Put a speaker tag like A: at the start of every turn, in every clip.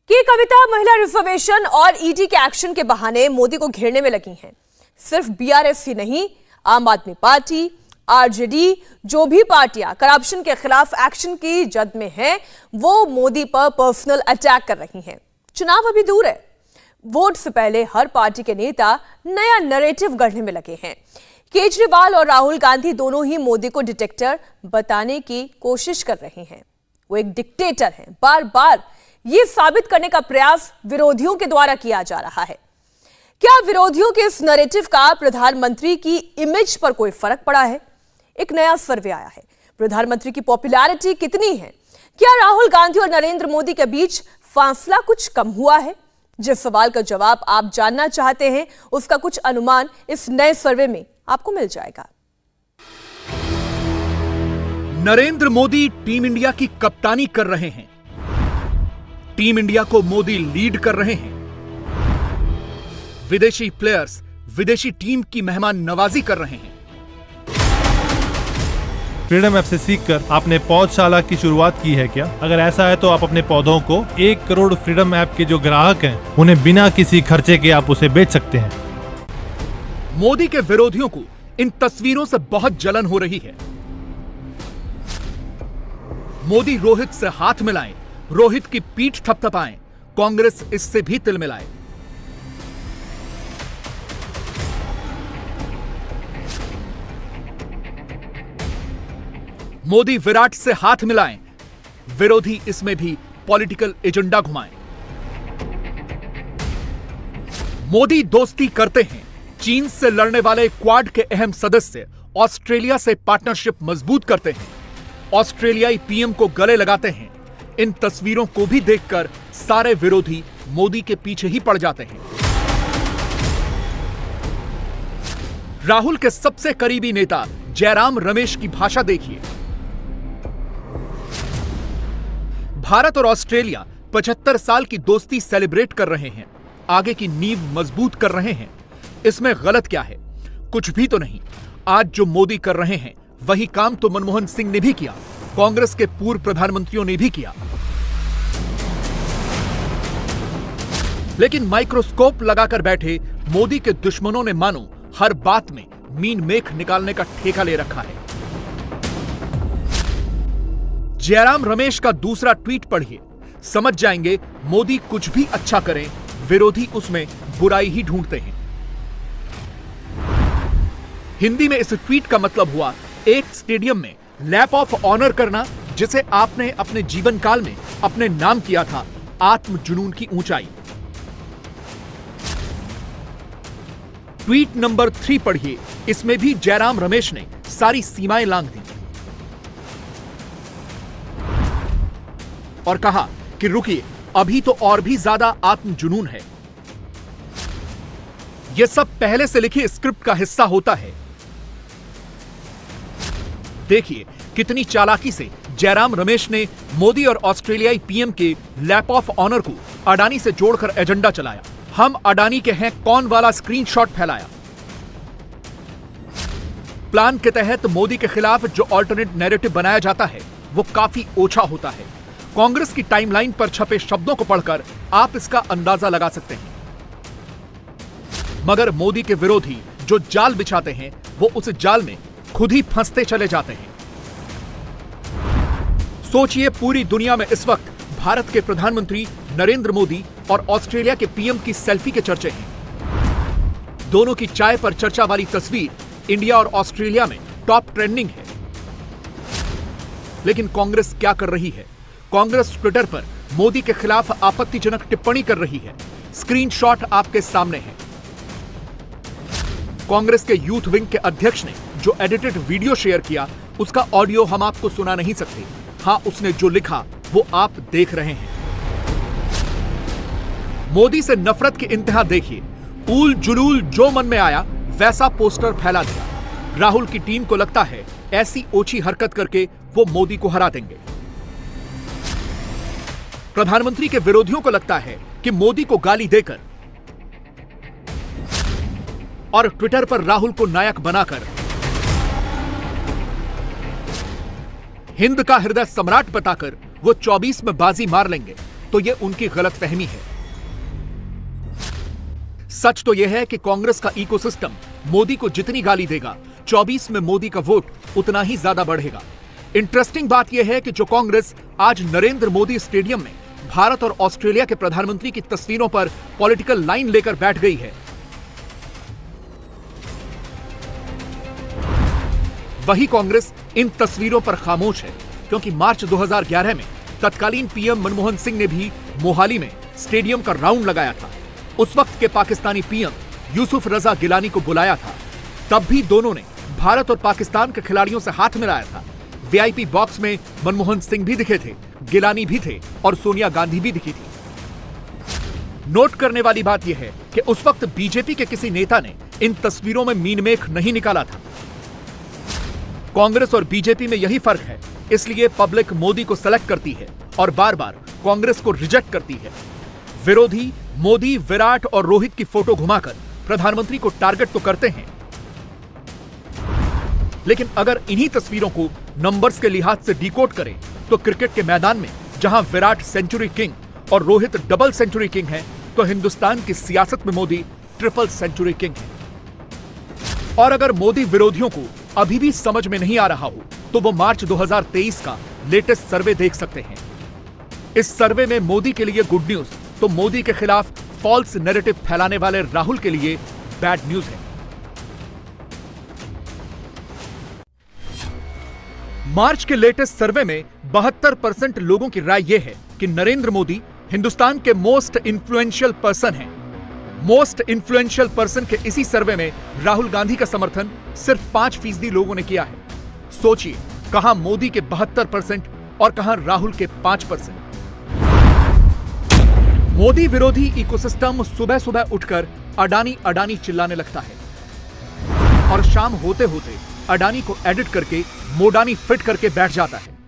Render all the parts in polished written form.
A: कि कविता महिला रिजर्वेशन और ईडी के एक्शन के बहाने मोदी को घेरने में लगी हैं। सिर्फ बीआरएस ही नहीं, आम आदमी पार्टी, आरजेडी, जो भी पार्टियां करप्शन के खिलाफ एक्शन की जद में हैं, वो मोदी पर पर्सनल अटैक कर रही हैं। चुनाव अभी दूर है, वोट से पहले हर पार्टी के नेता नया नैरेटिव गढ़ने में लगे हैं। केजरीवाल और राहुल गांधी दोनों ही मोदी को डिक्टेटर बताने की कोशिश कर रहे हैं। वो एक डिक्टेटर हैं। बार बार ये साबित करने का प्रयास विरोधियों के द्वारा किया जा रहा है। क्या विरोधियों के इस नैरेटिव का प्रधानमंत्री की इमेज पर कोई फर्क पड़ा है? एक नया सर्वे आया है। प्रधानमंत्री की पॉपुलैरिटी कितनी है? क्या राहुल गांधी और नरेंद्र मोदी के बीच फासला कुछ कम हुआ है? जिस सवाल का जवाब आप जानना चाहते हैं, उसका कुछ अनुमान इस नए सर्वे में आपको मिल जाएगा।
B: नरेंद्र मोदी टीम इंडिया की कप्तानी कर रहे हैं। टीम इंडिया को मोदी लीड कर रहे हैं। विदेशी प्लेयर्स विदेशी टीम की मेहमान नवाजी कर रहे हैं।
C: फ्रीडम ऐप से सीखकर आपने पौधशाला की शुरुआत की है क्या? अगर ऐसा है तो आप अपने पौधों को 1 करोड़ फ्रीडम ऐप के जो ग्राहक हैं, उन्हें बिना किसी खर्चे के आप उसे बेच सकते हैं।
B: मोदी के विरोधियों को इन तस्वीरों से बहुत जलन हो रही है। मोदी रोहित से हाथ मिलाएं, रोहित की पीठ थपथपाएं, कांग्रेस इससे भी तिल मिलाए। मोदी विराट से हाथ मिलाएं, विरोधी इसमें भी पॉलिटिकल एजेंडा घुमाएं। मोदी दोस्ती करते हैं चीन से लड़ने वाले क्वाड के अहम सदस्य ऑस्ट्रेलिया से पार्टनरशिप मजबूत करते हैं। ऑस्ट्रेलियाई पीएम को गले लगाते हैं। इन तस्वीरों को भी देखकर सारे विरोधी मोदी के पीछे ही पड़ जाते हैं। राहुल के सबसे करीबी नेता जयराम रमेश की भाषा देखिए। भारत और ऑस्ट्रेलिया 75 साल की दोस्ती सेलिब्रेट कर रहे हैं, आगे की नींव मजबूत कर रहे हैं। इसमें गलत क्या है? कुछ भी तो नहीं। आज जो मोदी कर रहे हैं वही काम तो मनमोहन सिंह ने भी किया, कांग्रेस के पूर्व प्रधानमंत्रियों ने भी किया। लेकिन माइक्रोस्कोप लगाकर बैठे मोदी के दुश्मनों ने मानो हर बात में मीन मेख निकालने का ठेका ले रखा है। जयराम रमेश का दूसरा ट्वीट पढ़िए, समझ जाएंगे मोदी कुछ भी अच्छा करें, विरोधी उसमें बुराई ही ढूंढते हैं। हिंदी में इस ट्वीट का मतलब हुआ एक स्टेडियम में लैप ऑफ ऑनर करना, जिसे आपने अपने जीवन काल में अपने नाम किया था, आत्म जुनून की ऊंचाई। ट्वीट नंबर 3 पढ़िए, इसमें भी जयराम रमेश ने सारी सीमाएं लांघ दी और कहा कि रुकिए, अभी तो और भी ज्यादा आत्म जुनून है। यह सब पहले से लिखी स्क्रिप्ट का हिस्सा होता है। देखिए कितनी चालाकी से जयराम रमेश ने मोदी और ऑस्ट्रेलियाई पीएम के लैप ऑफ ऑनर को अडानी से जोड़कर एजेंडा चलाया। हम अडानी के हैं कौन वाला स्क्रीनशॉट फैलाया। प्लान के तहत मोदी के खिलाफ जो ऑल्टरनेट नैरेटिव बनाया जाता है वो काफी ओछा होता है। कांग्रेस की टाइमलाइन पर छपे शब्दों को पढ़कर आप इसका अंदाजा लगा सकते हैं। मगर मोदी के विरोधी जो जाल बिछाते हैं वो उस जाल में खुद ही फंसते चले जाते हैं। सोचिए, पूरी दुनिया में इस वक्त भारत के प्रधानमंत्री नरेंद्र मोदी और ऑस्ट्रेलिया के पीएम की सेल्फी के चर्चे हैं। दोनों की चाय पर चर्चा वाली तस्वीर इंडिया और ऑस्ट्रेलिया में टॉप ट्रेंडिंग है। लेकिन कांग्रेस क्या कर रही है? कांग्रेस ट्विटर पर मोदी के खिलाफ आपत्तिजनक टिप्पणी कर रही है। स्क्रीनशॉट आपके सामने है। कांग्रेस के यूथ विंग के अध्यक्ष ने जो एडिटेड वीडियो शेयर किया, उसका ऑडियो हम आपको सुना नहीं सकते। हां, उसने जो लिखा वो आप देख रहे हैं। मोदी से नफरत की इंतहा देखिए। ऊल जुलूल जो मन में आया वैसा पोस्टर फैला दिया। राहुल की टीम को लगता है ऐसी ओछी हरकत करके वो मोदी को हरा देंगे। प्रधानमंत्री के विरोधियों को लगता है कि मोदी को गाली देकर और ट्विटर पर राहुल को नायक बनाकर हिंद का हृदय सम्राट बताकर वो 24 में बाजी मार लेंगे। तो ये उनकी गलतफहमी है। सच तो यह है कि कांग्रेस का इकोसिस्टम मोदी को जितनी गाली देगा, 24 में मोदी का वोट उतना ही ज्यादा बढ़ेगा। इंटरेस्टिंग बात यह है कि जो कांग्रेस आज नरेंद्र मोदी स्टेडियम में भारत और ऑस्ट्रेलिया के प्रधानमंत्री की तस्वीरों पर पॉलिटिकल लाइन लेकर बैठ गई है, वही कांग्रेस इन तस्वीरों पर खामोश है, क्योंकि मार्च 2011 में तत्कालीन पीएम मनमोहन सिंह ने भी मोहाली में स्टेडियम का राउंड लगाया था। उस वक्त के पाकिस्तानी पीएम यूसुफ रजा गिलानी को बुलाया था। तब भी दोनों ने भारत और पाकिस्तान के खिलाड़ियों से हाथ मिलाया था। वीआईपी बॉक्स में मनमोहन सिंह भी दिखे थे, गिलानी भी थे और सोनिया गांधी भी दिखी थी। नोट करने वाली बात यह है कि उस वक्त बीजेपी के किसी नेता ने इन तस्वीरों में मीनमेख नहीं निकाला था। कांग्रेस और बीजेपी में यही फर्क है, इसलिए पब्लिक मोदी को सेलेक्ट करती है और बार बार कांग्रेस को रिजेक्ट करती है। विरोधी मोदी, विराट और रोहित की फोटो घुमाकर प्रधानमंत्री को टारगेट तो करते हैं, लेकिन अगर इन्हीं तस्वीरों को नंबर्स के लिहाज से डिकोड करें तो क्रिकेट के मैदान में जहां विराट सेंचुरी किंग और रोहित डबल सेंचुरी किंग हैं, तो हिंदुस्तान की सियासत में मोदी ट्रिपल सेंचुरी किंग है। और अगर मोदी विरोधियों को अभी भी समझ में नहीं आ रहा हो तो वो मार्च 2023 का लेटेस्ट सर्वे देख सकते हैं। इस सर्वे में मोदी के लिए गुड न्यूज तो मोदी के खिलाफ फॉल्स नैरेटिव फैलाने वाले राहुल के लिए बैड न्यूज है। मार्च के लेटेस्ट सर्वे में 72% लोगों की राय यह है कि नरेंद्र मोदी हिंदुस्तान के मोस्ट इन्फ्लुएंशियल पर्सन हैं। मोस्ट इन्फ्लुएंशियल पर्सन के इसी सर्वे में राहुल गांधी का समर्थन सिर्फ 5% लोगों ने किया है। सोचिए, कहां मोदी के 72% और कहां राहुल के 5%। मोदी विरोधी इकोसिस्टम सुबह सुबह उठकर अडानी अडानी चिल्लाने लगता है और शाम होते होते अडानी को एडिट करके मोडानी फिट करके बैठ जाता है।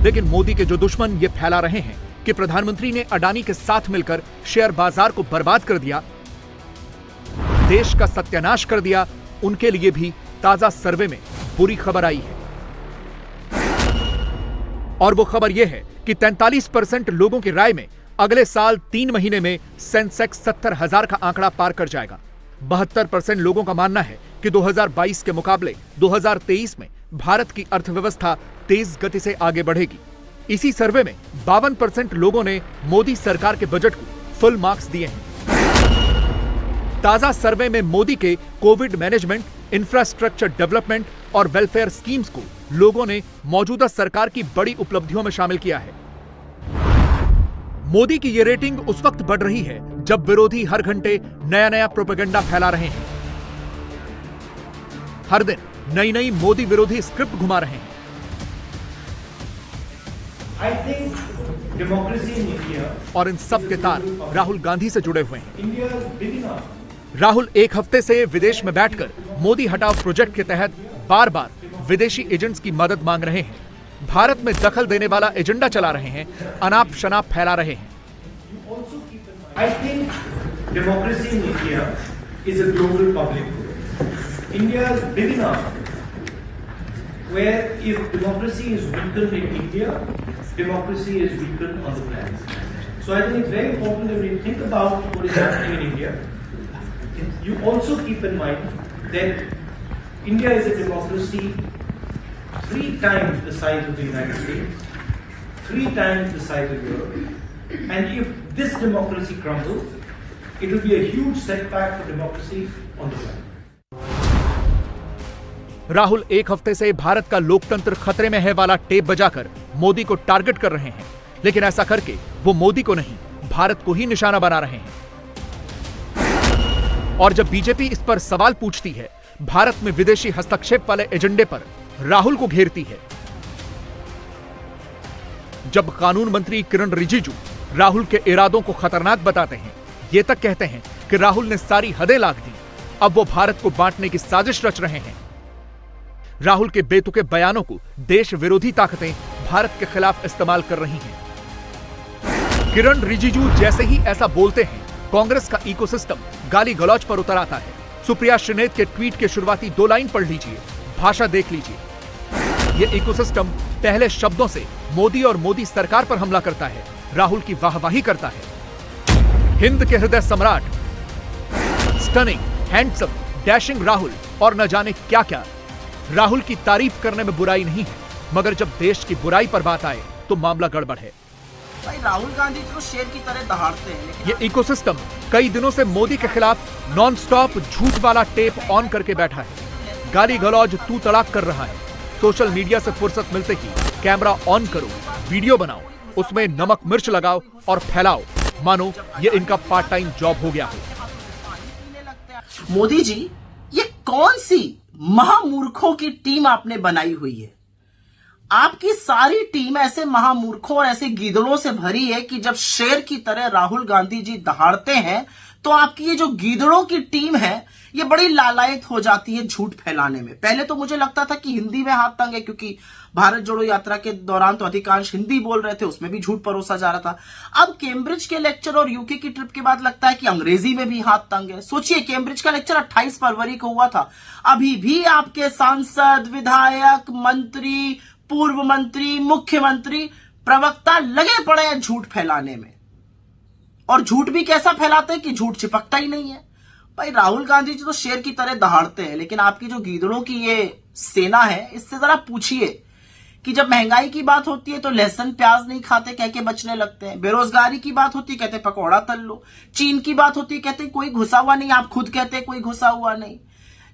B: लेकिन मोदी के जो दुश्मन ये फैला रहे हैं कि प्रधानमंत्री ने अडानी के साथ मिलकर शेयर बाजार को बर्बाद कर दिया, देश का सत्यानाश कर दिया, उनके लिए भी ताजा सर्वे में बुरी खबर आई है। और वो खबर यह है कि 43% लोगों की राय में अगले साल 3 महीने में सेंसेक्स 70,000 का आंकड़ा पार कर जाएगा। 72% लोगों का मानना है कि 2022 के मुकाबले 2023 में भारत की अर्थव्यवस्था तेज गति से आगे बढ़ेगी। इसी सर्वे में 52% लोगों ने मोदी सरकार के बजट को फुल मार्क्स दिए हैं। ताजा सर्वे में मोदी के कोविड मैनेजमेंट, इंफ्रास्ट्रक्चर डेवलपमेंट और वेलफेयर स्कीम्स को लोगों ने मौजूदा सरकार की बड़ी उपलब्धियों में शामिल किया है। मोदी की ये रेटिंग उस वक्त बढ़ रही है जब विरोधी हर घंटे नया नया प्रोपेगेंडा फैला रहे हैं। हर दिन नई नई मोदी विरोधी स्क्रिप्ट घुमा रहे हैं।
D: I think democracy in India,
B: और इन सब के तार राहुल गांधी से जुड़े हुए हैं।
D: India is big enough.
B: Rahul एक हफ्ते से विदेश में बैठकर मोदी हटाओ प्रोजेक्ट के तहत बार बार विदेशी एजेंट्स की मदद मांग रहे हैं, भारत में दखल देने वाला एजेंडा चला रहे हैं, अनाप शनाप फैला रहे हैं।
D: I think democracy in India is a global public good. India is big enough where if democracy is weakened in India, democracy is weakened on the planet. So I think it's very important that when you think about what is happening in India, you also keep in mind that India is a democracy 3 times the size of the United States, 3 times the size of Europe. And if this democracy crumbles, it will be a huge setback for democracy on the planet.
B: Rahul एक हफ्ते से भारत का लोकतंत्र खतरे में है वाला tape बजाकर मोदी को टारगेट कर रहे हैं, लेकिन ऐसा करके वो मोदी को नहीं, भारत को ही निशाना बना रहे हैं। और जब बीजेपी इस पर सवाल पूछती है, भारत में विदेशी हस्तक्षेप वाले एजेंडे पर राहुल को घेरती है। जब कानून मंत्री किरण रिजिजू राहुल के इरादों को खतरनाक बताते हैं, ये तक कहते हैं कि राहुल ने सारी हदें लांघ दी, अब वो भारत को बांटने की साजिश रच रहे हैं। राहुल के बेतुके बयानों को देश विरोधी ताकतें भारत के खिलाफ इस्तेमाल कर रही हैं। किरण रिजिजू जैसे ही ऐसा बोलते हैं, कांग्रेस का इकोसिस्टम गाली गलौज पर उतर आता है। सुप्रिया श्रीनेत के ट्वीट के शुरुआती 2 लाइन पढ़ लीजिए, भाषा देख लीजिए। ये इकोसिस्टम पहले शब्दों से मोदी और मोदी सरकार पर हमला करता है, राहुल की वाहवाही करता है। हिंद के हृदय सम्राट, स्टनिंग, हैंडसम, डैशिंग राहुल और न जाने क्या क्या। राहुल की तारीफ करने में बुराई नहीं है, मगर जब देश की बुराई पर बात आए तो मामला गड़बड़ है।
E: भाई राहुल गांधी जी को शेर की तरह दहाड़ते हैं, लेकिन
B: ये इकोसिस्टम कई दिनों से मोदी के खिलाफ नॉनस्टॉप झूठ वाला टेप ऑन करके बैठा है। गाली गलौज तू तड़ाक कर रहा है। सोशल मीडिया से फुर्सत मिलते ही कैमरा ऑन करो, वीडियो बनाओ, उसमें नमक मिर्च लगाओ और फैलाओ, मानो ये इनका पार्ट टाइम जॉब हो गया हो।
E: मोदी जी, ये कौन सी महामूर्खों की टीम आपने बनाई हुई है? आपकी सारी टीम ऐसे महामूर्खों और ऐसे गीदड़ों से भरी है कि जब शेर की तरह राहुल गांधी जी दहाड़ते हैं तो आपकी ये जो गीदड़ों की टीम है ये बड़ी लालायत हो जाती है झूठ फैलाने में। पहले तो मुझे लगता था कि हिंदी में हाथ तंग है, क्योंकि भारत जोड़ो यात्रा के दौरान तो अधिकांश हिंदी बोल रहे थे, उसमें भी झूठ परोसा जा रहा था। अब कैम्ब्रिज के लेक्चर और यूके की ट्रिप के बाद लगता है कि अंग्रेजी में भी हाथ तंग है। सोचिए, कैम्ब्रिज का लेक्चर 28 फरवरी को हुआ था, अभी भी आपके सांसद, विधायक, मंत्री, पूर्व मंत्री, मुख्यमंत्री, प्रवक्ता लगे पड़े हैं झूठ फैलाने में। और झूठ भी कैसा फैलाते हैं कि झूठ चिपकता ही नहीं है। भाई राहुल गांधी जी तो शेर की तरह दहाड़ते हैं, लेकिन आपकी जो गीदड़ों की ये सेना है, इससे जरा पूछिए कि जब महंगाई की बात होती है तो लहसुन प्याज नहीं खाते, कह के बचने लगते हैं। बेरोजगारी की बात होती है, कहते पकौड़ा तल लो। चीन की बात होती है, कहते कोई घुसा हुआ नहीं, आप खुद कहते कोई घुसा हुआ नहीं।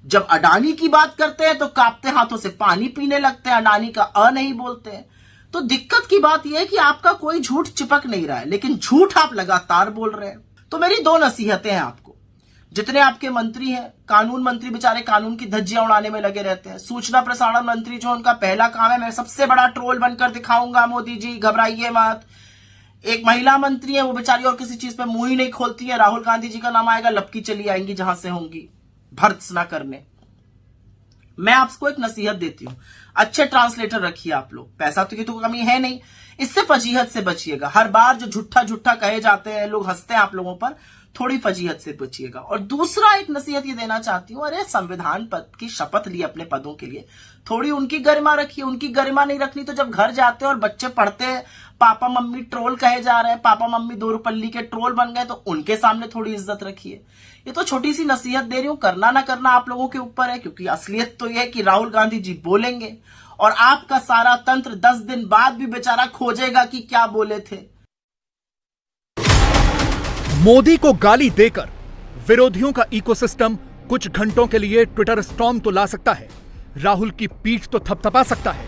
E: जब अडानी की बात करते हैं तो कांपते हाथों से पानी पीने लगते हैं, अडानी का अ नहीं बोलते हैं। तो दिक्कत की बात यह है कि आपका कोई झूठ चिपक नहीं रहा है, लेकिन झूठ आप लगातार बोल रहे हैं। तो मेरी दो नसीहतें हैं आपको। जितने आपके मंत्री हैं, कानून मंत्री बेचारे कानून की धज्जियां उड़ाने में लगे रहते हैं। सूचना प्रसारण मंत्री जो उनका पहला काम है, मैं सबसे बड़ा ट्रोल बनकर दिखाऊंगा, मोदी जी घबराइए मत। एक महिला मंत्री है, वो बेचारी और किसी चीज पे मुंह ही नहीं खोलती है, राहुल गांधी जी का नाम आएगा लपकी चली आएंगी जहां से होंगी, भर्त्स ना करने। मैं आपको एक नसीहत देती हूं, अच्छे ट्रांसलेटर रखिए आप लोग, पैसा तो की तो कमी है नहीं, इससे फजीहत से बचिएगा। हर बार जो झूठा झूठा कहे जाते हैं, लोग हंसते हैं आप लोगों पर, थोड़ी फजीहत से बचिएगा। और दूसरा एक नसीहत ये देना चाहती हूं, अरे संविधान पद की शपथ ली अपने पदों के लिए, थोड़ी उनकी गरिमा रखिए। उनकी गरिमा नहीं रखनी तो जब घर जाते हैं और बच्चे पढ़ते हैं, पापा मम्मी ट्रोल कहे जा रहे हैं, पापा मम्मी दो रुपल्ली के ट्रोल बन गए, तो उनके सामने थोड़ी इज्जत रखिए। ये तो छोटी सी नसीहत दे रही हूं, करना ना करना आप लोगों के ऊपर है, क्योंकि असलियत तो यह है कि राहुल गांधी जी बोलेंगे और आपका सारा तंत्र 10 दिन बाद भी बेचारा खोजेगा कि क्या बोले थे।
B: मोदी को गाली देकर विरोधियों का इकोसिस्टम कुछ घंटों के लिए ट्विटर स्टॉर्म तो ला सकता है, राहुल की पीठ तो थपथपा सकता है।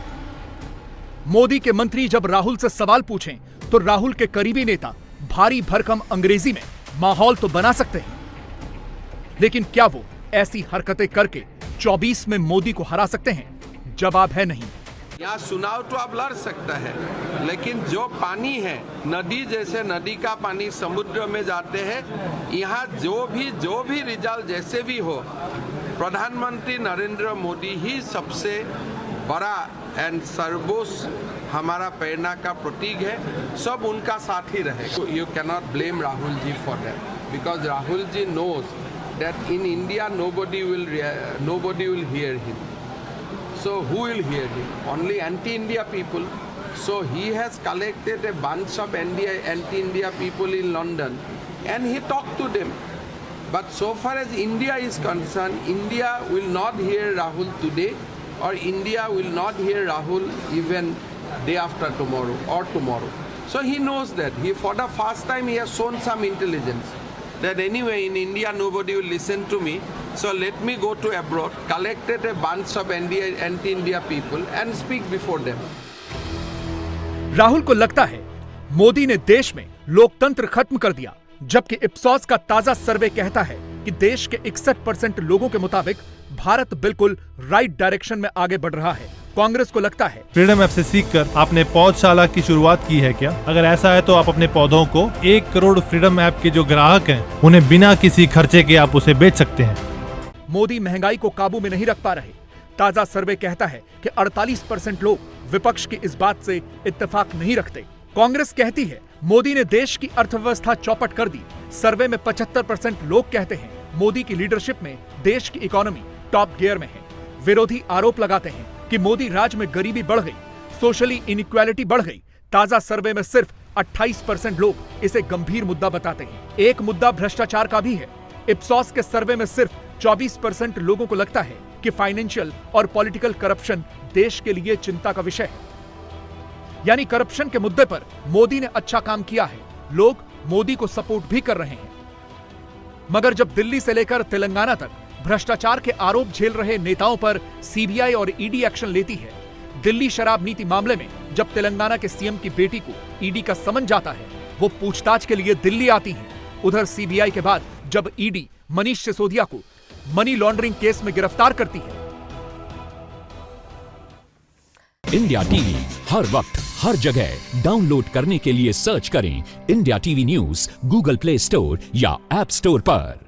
B: मोदी के मंत्री जब राहुल से सवाल पूछें तो राहुल के करीबी नेता भारी भरकम अंग्रेजी में माहौल तो बना सकते हैं, लेकिन क्या वो ऐसी हरकतें करके 24 में मोदी को हरा सकते हैं? जवाब है नहीं।
F: यहाँ चुनाव तो अब लड़ सकता है, लेकिन जो पानी है, नदी जैसे नदी का पानी समुद्र में जाते हैं, यहाँ जो भी रिजल्ट जैसे भी हो, प्रधानमंत्री नरेंद्र मोदी ही सबसे बड़ा एंड सर्वोच्च हमारा प्रेरणा का प्रतीक है। सब उनका साथ ही रहे। You can not blame Rahul ji for that, because Rahul ji knows that in India nobody will hear him. So who will hear him? Only anti-India people. So he has collected a bunch of anti-India people in London and he talked to them. But so far as India is concerned, India will not hear Rahul today, or India will not hear Rahul even day after tomorrow or tomorrow. So he knows that. For the first time he has shown some intelligence. That anyway in India nobody will listen to me, so let me go to abroad, collected a bunch of anti-India people and speak before them.
B: Rahul को लगता है मोदी ने देश में लोकतंत्र खत्म कर दिया, जबकि इप्सॉस का ताजा सर्वे कहता है कि देश के 61% लोगों के मुताबिक भारत बिल्कुल राइट डायरेक्शन में आगे बढ़ रहा है। कांग्रेस को लगता है
C: फ्रीडम ऐप से सीखकर आपने पौधशाला की शुरुआत की है क्या? अगर ऐसा है तो आप अपने पौधों को 1 करोड़ फ्रीडम ऐप के जो ग्राहक हैं, उन्हें बिना किसी खर्चे के आप उसे बेच सकते हैं।
B: मोदी महंगाई को काबू में नहीं रख पा रहे। ताजा सर्वे कहता है कि 48% लोग विपक्ष की इस बात से इत्तेफाक नहीं रखते। कांग्रेस कहती है मोदी ने देश की अर्थव्यवस्था चौपट कर दी। सर्वे में 75% लोग कहते हैं मोदी की लीडरशिप में देश की इकोनॉमी टॉप गियर में है। विरोधी आरोप लगाते हैं कि मोदी राज में गरीबी बढ़ गई, सोशली इनइक्वालिटी बढ़ गई। ताजा सर्वे में सिर्फ 28% लोग इसे गंभीर मुद्दा बताते हैं। एक मुद्दा भ्रष्टाचार का भी है। इप्सॉस के सर्वे में सिर्फ 24% लोगों को लगता है कि फाइनेंशियल और पॉलिटिकल करप्शन देश के लिए चिंता का विषय है। यानी करप्शन के मुद्दे पर मोदी ने अच्छा काम किया है, लोग मोदी को सपोर्ट भी कर रहे हैं। मगर जब दिल्ली से लेकर तेलंगाना तक भ्रष्टाचार के आरोप झेल रहे नेताओं पर सीबीआई और ईडी एक्शन लेती है, दिल्ली शराब नीति मामले में जब तेलंगाना के सीएम की बेटी को ईडी का समन जाता है, वो पूछताछ के लिए दिल्ली आती हैं। उधर सीबीआई के बाद जब ईडी मनीष सिसोदिया को मनी लॉन्ड्रिंग केस में गिरफ्तार करती है।
G: इंडिया टीवी हर वक्त हर जगह डाउनलोड करने के लिए सर्च करें India TV news Google play store या ऐप स्टोर पर।